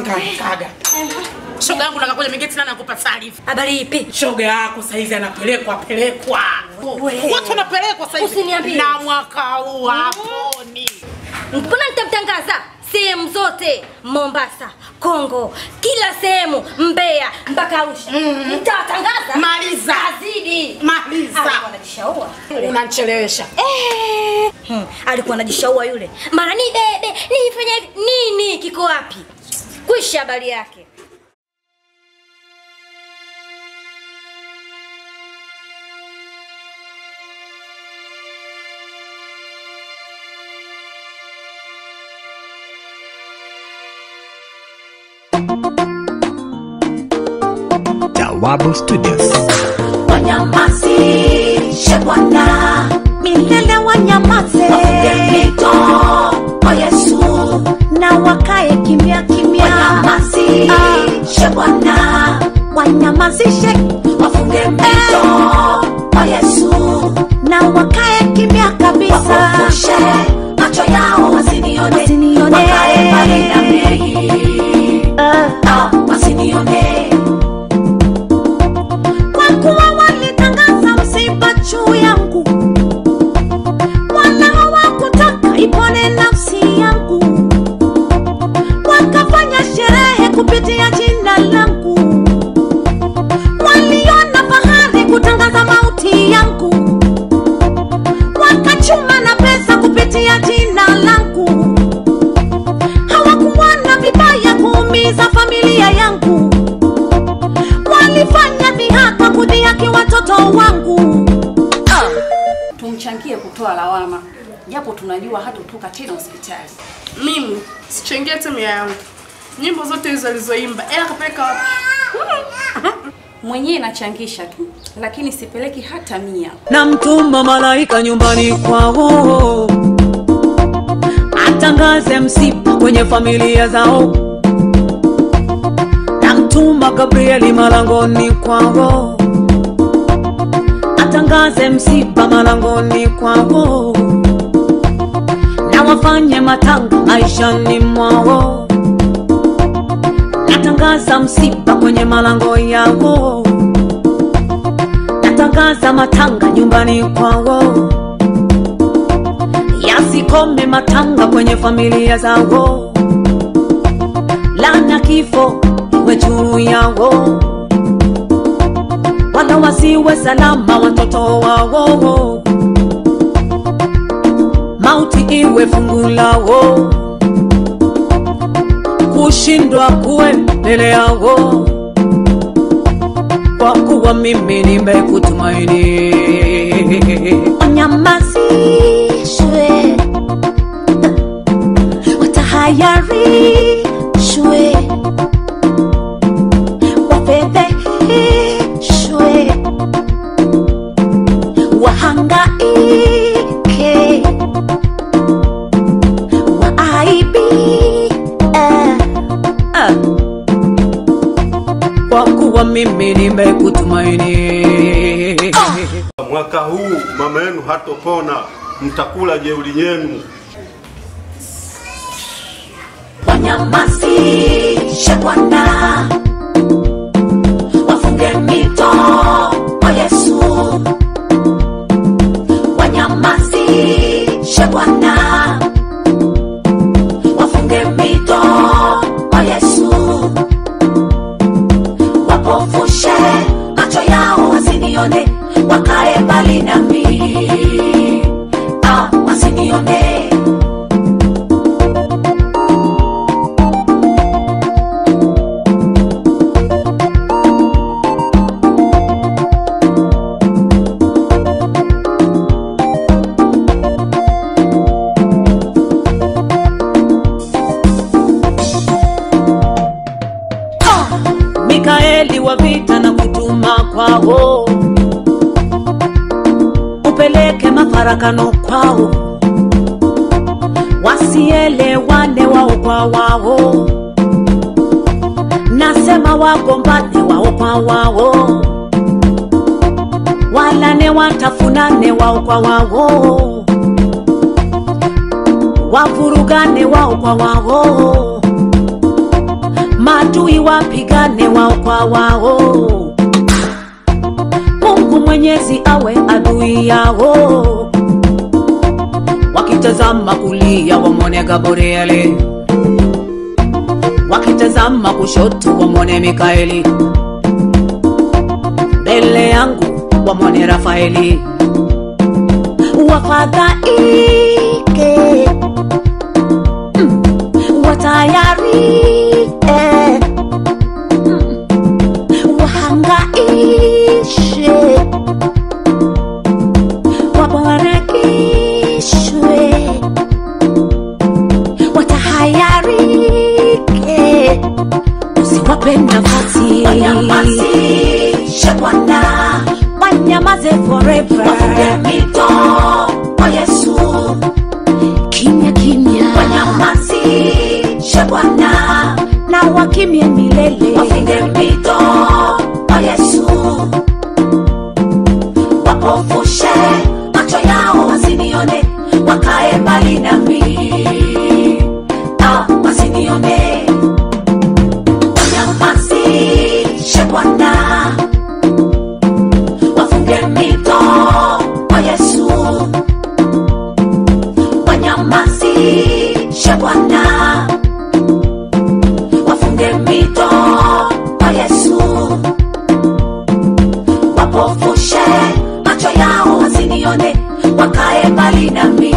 Kaga. Shoga yangu nakakuja mingeti na nakupa taarifa. Habari ipi? Shoga yako saizi anapelekwa. Watu wanapelekwa saizi. Usiniambie. Na mwaka huu haponi. Mbona nitamtangaza? Sehemu zote, Mombasa, Kongo, kila sehemu, Mbeya, mpaka Arusha. Nitawatangaza. Maliza. Azidi. Maliza. Alikuwa anajishaua. Unanichelewesha. Alikuwa anajishaua yule. Mara ni dede, nifanye nini? Kiko wapi? Kwisha habari yake. Jawabu Studios. Wanyamasi Shebwana milele wanyamase Mito kwa Yesu na wakae kimya kimya. Wanyamasi Shebwana wanyamazishe wafunge mito kwa Yesu na wakae kimya kabisa. Wafushe macho yao wasinione wakae mbali na mimi wasinione. Kuwa walitangaza msiba juu yangu, wala hawakutaka ipone nafsi yangu, wakafanya sherehe kupitia jina langu, waliona fahari kutangaza mauti yangu, wakachuma na pesa kupitia jina langu, hawakuona vibaya kuumiza familia yangu, walifanya dhihaka kudhihaki watoto wangu. Tumchangie kutoa lawama, japo tunajua hatotoka tena hospitali. Mimi sichangia timu yangu. Nyimbo zote hizo alizoimba, ela kapeleka wapi? Mwenyewe nachangisha tu, lakini sipeleki hata 100. Na mtuma malaika nyumbani kwao, atangaze msiba kwenye familia zao. Na mtuma Gabrieli malangoni kwao, atangaze msiba malangoni kwao. Na wafanye matanga maishani mwao, natangaza msiba kwenye malango yao, natangaza matanga nyumbani kwao. Yasikome matanga kwenye familia zao, lana kifo iwe juu yao, wala wasiwe salama watoto wao, mauti iwe fungu lao, kushindwa kuwe mbele yao, kwa kuwa mimi nimekutumaini. Wanyamazishwe, watahayarishwe, wafedheheshwe, wahangaike, waaibike, kwa kuwa mimi nimekutumaini. Mwaka huu mama yenu hatopona, mtakula jeuri yenu. Wanyamazishe Bwana, wafunge mito kwa Yesu. Wanyamazishe Bwana, wafunge mito kwa Yesu, wapofushe macho yao wasinione, wakae mbali nami wasinione. Mikaeli wa vita na kutuma kwao, upeleke mafarakano kwao, wasielewane wao kwa wao, nasema wagombane wao kwa wao, walane watafunane wao kwa wao, wavurugane wao kwa wao, Maadui wapigane wao kwa wao, Mungu Mwenyezi awe adui yao. Wakitazama kulia wamwone Gabrieli, wakitazama kushoto wamwone Mikaeli, mbele yangu wamwone Rafaeli. Wafadhaike, watayarike, wahangaishe, wabarakishwe, watahayarike. Usiwape nafasi, wanyamazishe Bwana, wanyamaze forever. Wafunge mito kwa Yesu, kimya kimya, wanyamazishe Bwana, na wakimye milele. Wafunge mito kwa Yesu, wapofushe macho yao wasinione, wakae mbali nami, wasinione. Wanyamazishe Bwana, wafunge mito kwa Yesu, wanyamazishe Bwana, wafunge mito kwa Yesu, wapofushe macho yao wasinione, wakae mbali nami.